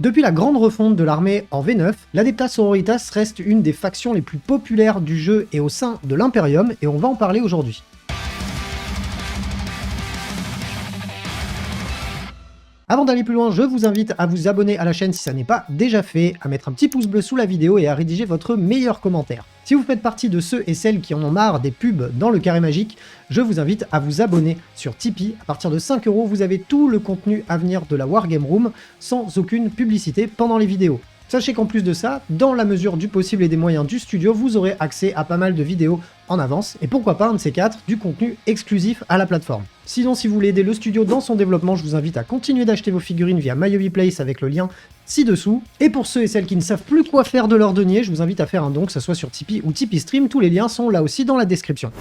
Depuis la grande refonte de l'armée en V9, l'Adepta Sororitas reste une des factions les plus populaires du jeu et au sein de l'Imperium, et on va en parler aujourd'hui. Avant d'aller plus loin, je vous invite à vous abonner à la chaîne si ça n'est pas déjà fait, à mettre un petit pouce bleu sous la vidéo et à rédiger votre meilleur commentaire. Si vous faites partie de ceux et celles qui en ont marre des pubs dans le carré magique, je vous invite à vous abonner sur Tipeee. À partir de 5 €, vous avez tout le contenu à venir de la Wargame Room sans aucune publicité pendant les vidéos. Sachez qu'en plus de ça, dans la mesure du possible et des moyens du studio, vous aurez accès à pas mal de vidéos en avance, et pourquoi pas un de ces quatre, du contenu exclusif à la plateforme. Sinon, si vous voulez aider le studio dans son développement, je vous invite à continuer d'acheter vos figurines via MyHobbyPlace avec le lien ci-dessous. Et pour ceux et celles qui ne savent plus quoi faire de leur denier, je vous invite à faire un don, que ce soit sur Tipeee ou Tipeee Stream, tous les liens sont là aussi dans la description.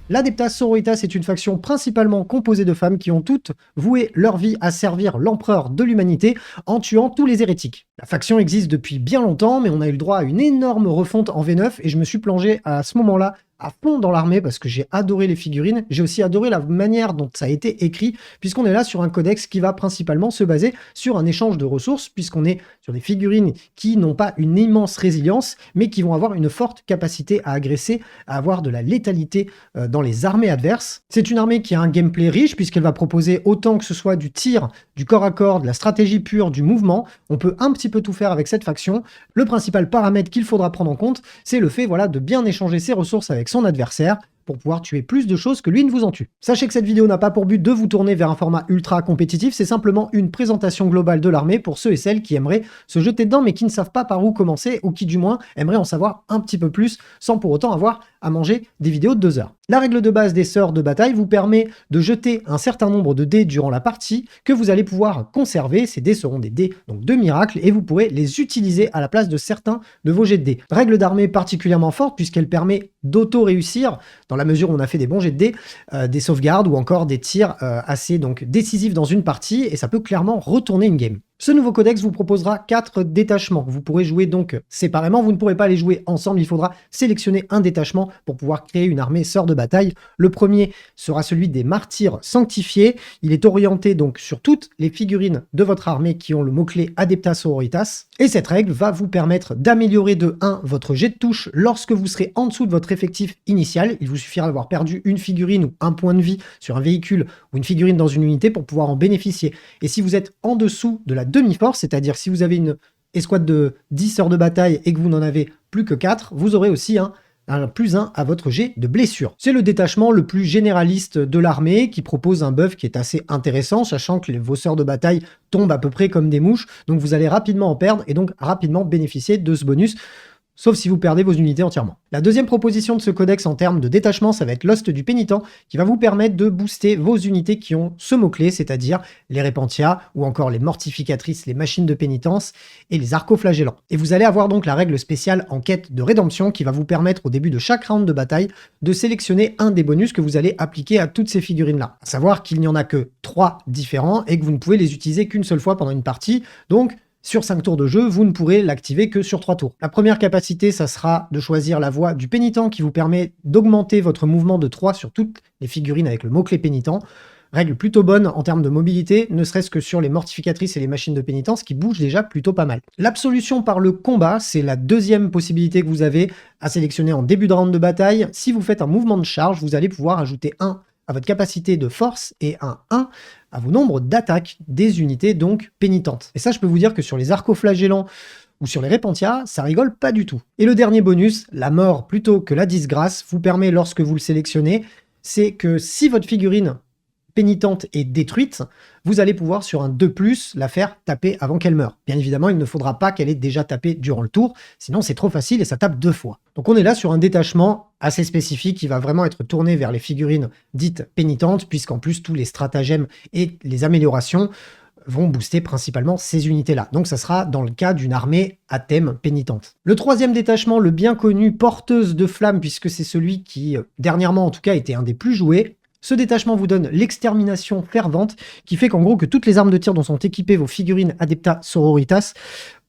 L'Adepta Sororitas est une faction principalement composée de femmes qui ont toutes voué leur vie à servir l'empereur de l'humanité en tuant tous les hérétiques. La faction existe depuis bien longtemps, mais on a eu le droit à une énorme refonte en V9 et je me suis plongé à ce moment-là à fond dans l'armée parce que j'ai adoré les figurines, j'ai aussi adoré la manière dont ça a été écrit, puisqu'on est là sur un codex qui va principalement se baser sur un échange de ressources, puisqu'on est sur des figurines qui n'ont pas une immense résilience, mais qui vont avoir une forte capacité à agresser, à avoir de la létalité dans les armées adverses. C'est une armée qui a un gameplay riche, puisqu'elle va proposer autant que ce soit du tir, du corps à corps, de la stratégie pure, du mouvement. On peut un petit peu tout faire avec cette faction. Le principal paramètre qu'il faudra prendre en compte, c'est le fait de bien échanger ses ressources avec son adversaire pour pouvoir tuer plus de choses que lui ne vous en tue. Sachez que cette vidéo n'a pas pour but de vous tourner vers un format ultra compétitif, c'est simplement une présentation globale de l'armée pour ceux et celles qui aimeraient se jeter dedans mais qui ne savent pas par où commencer ou qui du moins aimeraient en savoir un petit peu plus sans pour autant avoir à manger des vidéos de 2 heures. La règle de base des sœurs de bataille vous permet de jeter un certain nombre de dés durant la partie que vous allez pouvoir conserver. Ces dés seront des dés donc de miracle et vous pourrez les utiliser à la place de certains de vos jets de dés. Règle d'armée particulièrement forte puisqu'elle permet d'auto-réussir dans la mesure où on a fait des bons jets de dés, des sauvegardes ou encore des tirs assez décisifs dans une partie et ça peut clairement retourner une game. Ce nouveau codex vous proposera 4 détachements. Vous pourrez jouer donc séparément, vous ne pourrez pas les jouer ensemble, il faudra sélectionner un détachement pour pouvoir créer une armée sœur de bataille. Le premier sera celui des martyrs sanctifiés. Il est orienté donc sur toutes les figurines de votre armée qui ont le mot-clé Adepta Sororitas. Et cette règle va vous permettre d'améliorer de 1 votre jet de touche lorsque vous serez en dessous de votre effectif initial. Il vous suffira d'avoir perdu une figurine ou un point de vie sur un véhicule ou une figurine dans une unité pour pouvoir en bénéficier. Et si vous êtes en dessous de la demi-force, c'est-à-dire si vous avez une escouade de 10 sœurs de bataille et que vous n'en avez plus que 4, vous aurez aussi un +1 à votre jet de blessure. C'est le détachement le plus généraliste de l'armée qui propose un buff qui est assez intéressant, sachant que vos sœurs de bataille tombent à peu près comme des mouches, donc vous allez rapidement en perdre et donc rapidement bénéficier de ce bonus. Sauf si vous perdez vos unités entièrement. La deuxième proposition de ce codex en termes de détachement, ça va être l'Ost du Pénitent, qui va vous permettre de booster vos unités qui ont ce mot-clé, c'est-à-dire les Repentia, ou encore les Mortificatrices, les Machines de Pénitence, et les Arcoflagellants. Et vous allez avoir donc la règle spéciale en quête de rédemption, qui va vous permettre au début de chaque round de bataille, de sélectionner un des bonus que vous allez appliquer à toutes ces figurines-là. À savoir qu'il n'y en a que 3 différents, et que vous ne pouvez les utiliser qu'une seule fois pendant une partie, donc sur 5 tours de jeu, vous ne pourrez l'activer que sur 3 tours. La première capacité, ça sera de choisir la voie du pénitent qui vous permet d'augmenter votre mouvement de 3 sur toutes les figurines avec le mot-clé pénitent. Règle plutôt bonne en termes de mobilité, ne serait-ce que sur les mortificatrices et les machines de pénitence qui bougent déjà plutôt pas mal. L'absolution par le combat, c'est la deuxième possibilité que vous avez à sélectionner en début de round de bataille. Si vous faites un mouvement de charge, vous allez pouvoir ajouter 1 à votre capacité de force et un 1 à vos nombres d'attaques des unités donc pénitentes. Et ça, je peux vous dire que sur les arcoflagellants ou sur les Repentia, ça rigole pas du tout. Et le dernier bonus, la mort plutôt que la disgrâce, vous permet lorsque vous le sélectionnez, c'est que si votre figurine pénitente est détruite, vous allez pouvoir sur un 2+, la faire taper avant qu'elle meure. Bien évidemment, il ne faudra pas qu'elle ait déjà tapé durant le tour, sinon c'est trop facile et ça tape 2 fois. Donc on est là sur un détachement assez spécifique qui va vraiment être tourné vers les figurines dites pénitentes, puisqu'en plus tous les stratagèmes et les améliorations vont booster principalement ces unités-là. Donc ça sera dans le cas d'une armée à thème pénitente. Le troisième détachement, le bien connu porteuse de flammes, puisque c'est celui qui, dernièrement en tout cas, était un des plus joués. Ce détachement vous donne l'extermination fervente, qui fait qu'en gros que toutes les armes de tir dont sont équipées vos figurines Adepta Sororitas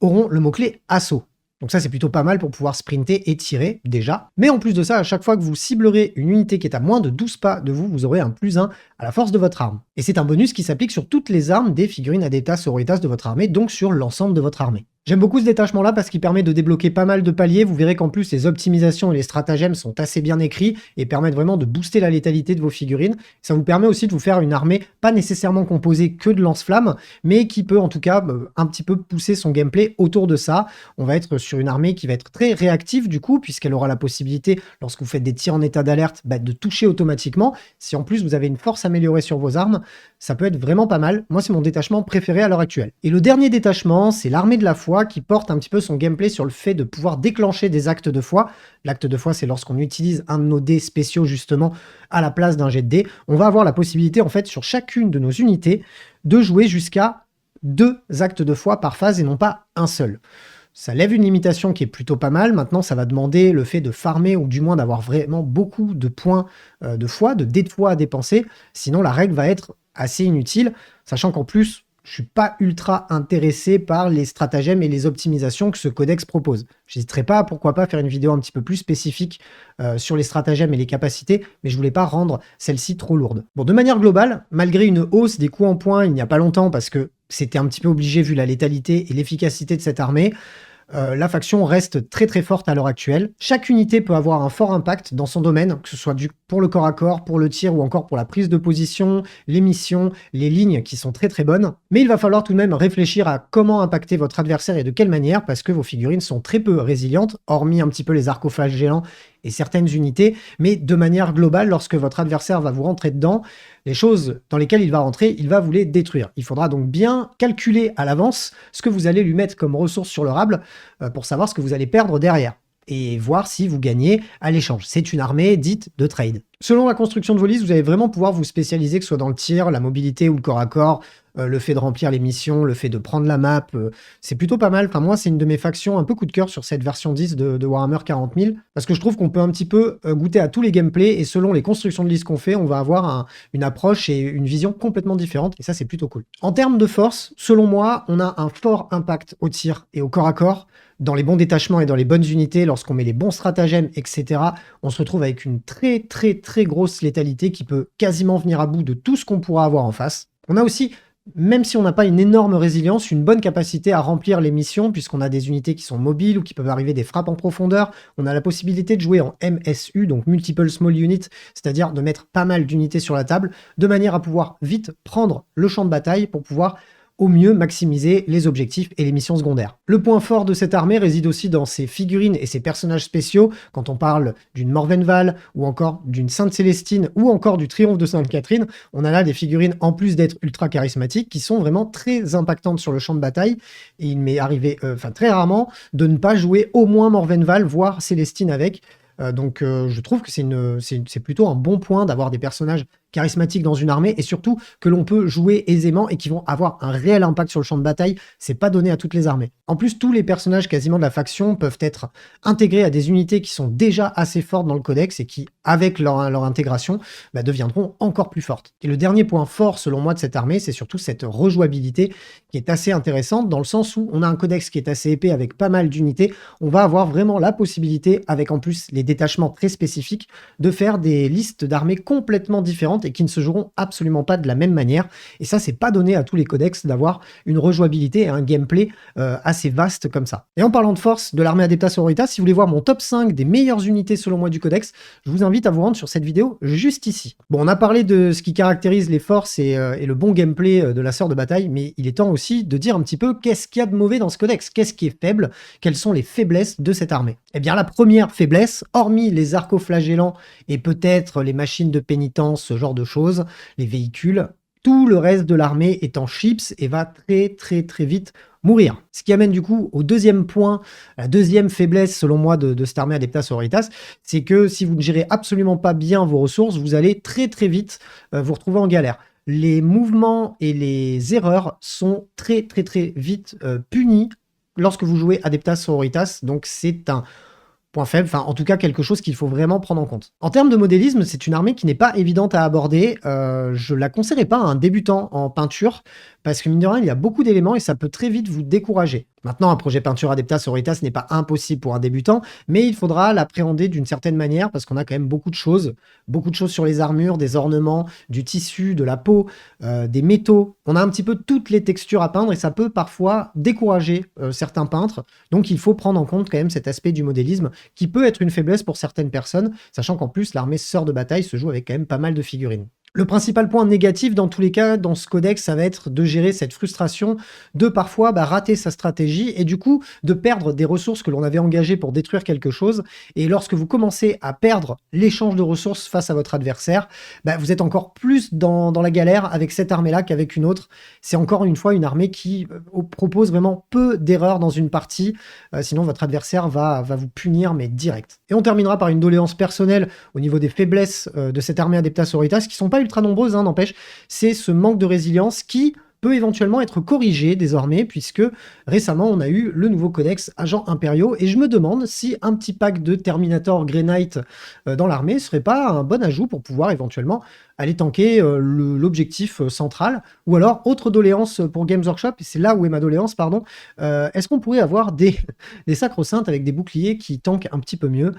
auront le mot-clé assaut. Donc ça, c'est plutôt pas mal pour pouvoir sprinter et tirer, déjà. Mais en plus de ça, à chaque fois que vous ciblerez une unité qui est à moins de 12 pas de vous, vous aurez un +1 à la force de votre arme. Et c'est un bonus qui s'applique sur toutes les armes des figurines Adeptas Sororitas de votre armée, donc sur l'ensemble de votre armée. J'aime beaucoup ce détachement-là parce qu'il permet de débloquer pas mal de paliers. Vous verrez qu'en plus, les optimisations et les stratagèmes sont assez bien écrits et permettent vraiment de booster la létalité de vos figurines. Ça vous permet aussi de vous faire une armée pas nécessairement composée que de lance-flammes, mais qui peut en tout cas un petit peu pousser son gameplay autour de ça. On va être sur une armée qui va être très réactive du coup, puisqu'elle aura la possibilité, lorsque vous faites des tirs en état d'alerte, de toucher automatiquement. Si en plus vous avez une force améliorée sur vos armes, ça peut être vraiment pas mal. Moi, c'est mon détachement préféré à l'heure actuelle. Et le dernier détachement, c'est l'armée de la foi qui porte un petit peu son gameplay sur le fait de pouvoir déclencher des actes de foi. L'acte de foi, c'est lorsqu'on utilise un de nos dés spéciaux justement à la place d'un jet de dés. On va avoir la possibilité en fait sur chacune de nos unités de jouer jusqu'à 2 actes de foi par phase et non pas un seul. Ça lève une limitation qui est plutôt pas mal. Maintenant, ça va demander le fait de farmer ou du moins d'avoir vraiment beaucoup de points de foi, de dés de foi à dépenser. Sinon, la règle va être assez inutile, sachant qu'en plus, je suis pas ultra intéressé par les stratagèmes et les optimisations que ce codex propose. J'hésiterai pas, pourquoi pas, faire une vidéo un petit peu plus spécifique sur les stratagèmes et les capacités, mais je voulais pas rendre celle-ci trop lourde. Bon, de manière globale, malgré une hausse des coups en points il n'y a pas longtemps, parce que c'était un petit peu obligé vu la létalité et l'efficacité de cette armée, la faction reste très très forte à l'heure actuelle. Chaque unité peut avoir un fort impact dans son domaine, que ce soit pour le corps à corps, pour le tir ou encore pour la prise de position, les missions, les lignes qui sont très très bonnes. Mais il va falloir tout de même réfléchir à comment impacter votre adversaire et de quelle manière, parce que vos figurines sont très peu résilientes, hormis un petit peu les arcoflagellants et certaines unités, mais de manière globale, lorsque votre adversaire va vous rentrer dedans, les choses dans lesquelles il va rentrer, il va vous les détruire. Il faudra donc bien calculer à l'avance ce que vous allez lui mettre comme ressources sur le rable pour savoir ce que vous allez perdre derrière et voir si vous gagnez à l'échange. C'est une armée dite de trade. Selon la construction de vos listes, vous allez vraiment pouvoir vous spécialiser, que ce soit dans le tir, la mobilité ou le corps à corps, le fait de remplir les missions, le fait de prendre la map, c'est plutôt pas mal. Enfin, moi, c'est une de mes factions un peu coup de cœur sur cette version 10 de Warhammer 40 000, parce que je trouve qu'on peut un petit peu goûter à tous les gameplays, et selon les constructions de listes qu'on fait, on va avoir une approche et une vision complètement différente, et ça, c'est plutôt cool. En termes de force, selon moi, on a un fort impact au tir et au corps à corps, dans les bons détachements et dans les bonnes unités, lorsqu'on met les bons stratagèmes, etc., on se retrouve avec une très très très grosse létalité qui peut quasiment venir à bout de tout ce qu'on pourra avoir en face. On a aussi, même si on n'a pas une énorme résilience, une bonne capacité à remplir les missions, puisqu'on a des unités qui sont mobiles ou qui peuvent arriver des frappes en profondeur. On a la possibilité de jouer en MSU, donc Multiple Small Unit, c'est-à-dire de mettre pas mal d'unités sur la table, de manière à pouvoir vite prendre le champ de bataille pour pouvoir au mieux maximiser les objectifs et les missions secondaires. Le point fort de cette armée réside aussi dans ses figurines et ses personnages spéciaux, quand on parle d'une Morvenval, ou encore d'une Sainte Célestine, ou encore du Triomphe de Sainte Catherine. On a là des figurines, en plus d'être ultra charismatiques, qui sont vraiment très impactantes sur le champ de bataille, et il m'est arrivé, très rarement, de ne pas jouer au moins Morvenval, voire Célestine avec. Donc je trouve que c'est plutôt un bon point d'avoir des personnages charismatiques dans une armée, et surtout que l'on peut jouer aisément et qui vont avoir un réel impact sur le champ de bataille. C'est pas donné à toutes les armées. En plus, tous les personnages quasiment de la faction peuvent être intégrés à des unités qui sont déjà assez fortes dans le codex et qui, avec leur intégration, deviendront encore plus fortes. Et le dernier point fort, selon moi, de cette armée, c'est surtout cette rejouabilité qui est assez intéressante, dans le sens où on a un codex qui est assez épais avec pas mal d'unités. On va avoir vraiment la possibilité, avec en plus les détachements très spécifiques, de faire des listes d'armées complètement différentes et qui ne se joueront absolument pas de la même manière. Et ça, c'est pas donné à tous les codex d'avoir une rejouabilité et un gameplay assez vaste comme ça. Et en parlant de force de l'armée Adeptas Sororitas, si vous voulez voir mon top 5 des meilleures unités selon moi du codex, je vous invite à vous rendre sur cette vidéo juste ici. Bon, on a parlé de ce qui caractérise les forces et le bon gameplay de la sœur de bataille, mais il est temps aussi de dire un petit peu qu'est-ce qu'il y a de mauvais dans ce codex, qu'est-ce qui est faible, quelles sont les faiblesses de cette armée. Eh bien, la première faiblesse, hormis les arcoflagellants et peut-être les machines de pénitence, ce genre de choses, les véhicules, tout le reste de l'armée est en chips et va très très très vite mourir. Ce qui amène du coup au deuxième point, la deuxième faiblesse selon moi de cette armée Adeptas Sororitas, c'est que si vous ne gérez absolument pas bien vos ressources, vous allez très très vite vous retrouver en galère. Les mouvements et les erreurs sont très très très vite punis lorsque vous jouez Adeptas Sororitas, donc c'est un point faible, enfin en tout cas quelque chose qu'il faut vraiment prendre en compte. En termes de modélisme, c'est une armée qui n'est pas évidente à aborder. Je la conseillerais pas à un débutant en peinture, parce que mine de rien, il y a beaucoup d'éléments et ça peut très vite vous décourager. Maintenant, un projet peinture Adeptas Sororitas n'est pas impossible pour un débutant, mais il faudra l'appréhender d'une certaine manière parce qu'on a quand même beaucoup de choses sur les armures, des ornements, du tissu, de la peau, des métaux. On a un petit peu toutes les textures à peindre et ça peut parfois décourager certains peintres. Donc il faut prendre en compte quand même cet aspect du modélisme qui peut être une faiblesse pour certaines personnes, sachant qu'en plus l'armée Sœur de Bataille se joue avec quand même pas mal de figurines. Le principal point négatif dans tous les cas dans ce codex, ça va être de gérer cette frustration de parfois rater sa stratégie et du coup de perdre des ressources que l'on avait engagées pour détruire quelque chose. Et lorsque vous commencez à perdre l'échange de ressources face à votre adversaire, vous êtes encore plus dans la galère avec cette armée-là qu'avec une autre. C'est encore une fois une armée qui propose vraiment peu d'erreurs dans une partie, sinon votre adversaire va vous punir mais direct. Et on terminera par une doléance personnelle au niveau des faiblesses de cette armée Adeptas Sororitas qui sont pas ultra nombreuses, n'empêche, c'est ce manque de résilience qui peut éventuellement être corrigé désormais, puisque récemment on a eu le nouveau codex Agents Impériaux, et je me demande si un petit pack de Terminator Grey Knight dans l'armée serait pas un bon ajout pour pouvoir éventuellement aller tanker l'objectif central. Ou alors, autre doléance pour Games Workshop, et c'est là où est ma doléance, pardon, est-ce qu'on pourrait avoir des sacro-saintes avec des boucliers qui tankent un petit peu mieux?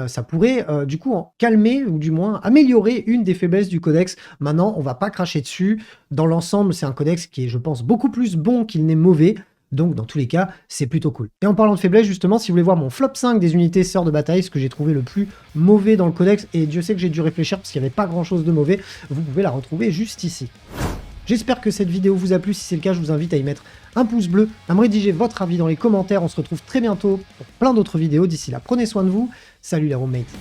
Ça pourrait du coup calmer, ou du moins améliorer une des faiblesses du codex. Maintenant, on va pas cracher dessus. Dans l'ensemble, c'est un codex qui est, je pense, beaucoup plus bon qu'il n'est mauvais. Donc, dans tous les cas, c'est plutôt cool. Et en parlant de faiblesse, justement, si vous voulez voir mon flop 5 des unités Sœurs de Bataille, ce que j'ai trouvé le plus mauvais dans le codex, et Dieu sait que j'ai dû réfléchir parce qu'il n'y avait pas grand-chose de mauvais, vous pouvez la retrouver juste ici. J'espère que cette vidéo vous a plu. Si c'est le cas, je vous invite à y mettre un pouce bleu, à me rédiger votre avis dans les commentaires. On se retrouve très bientôt pour plein d'autres vidéos. D'ici là, prenez soin de vous. Salut les roommates.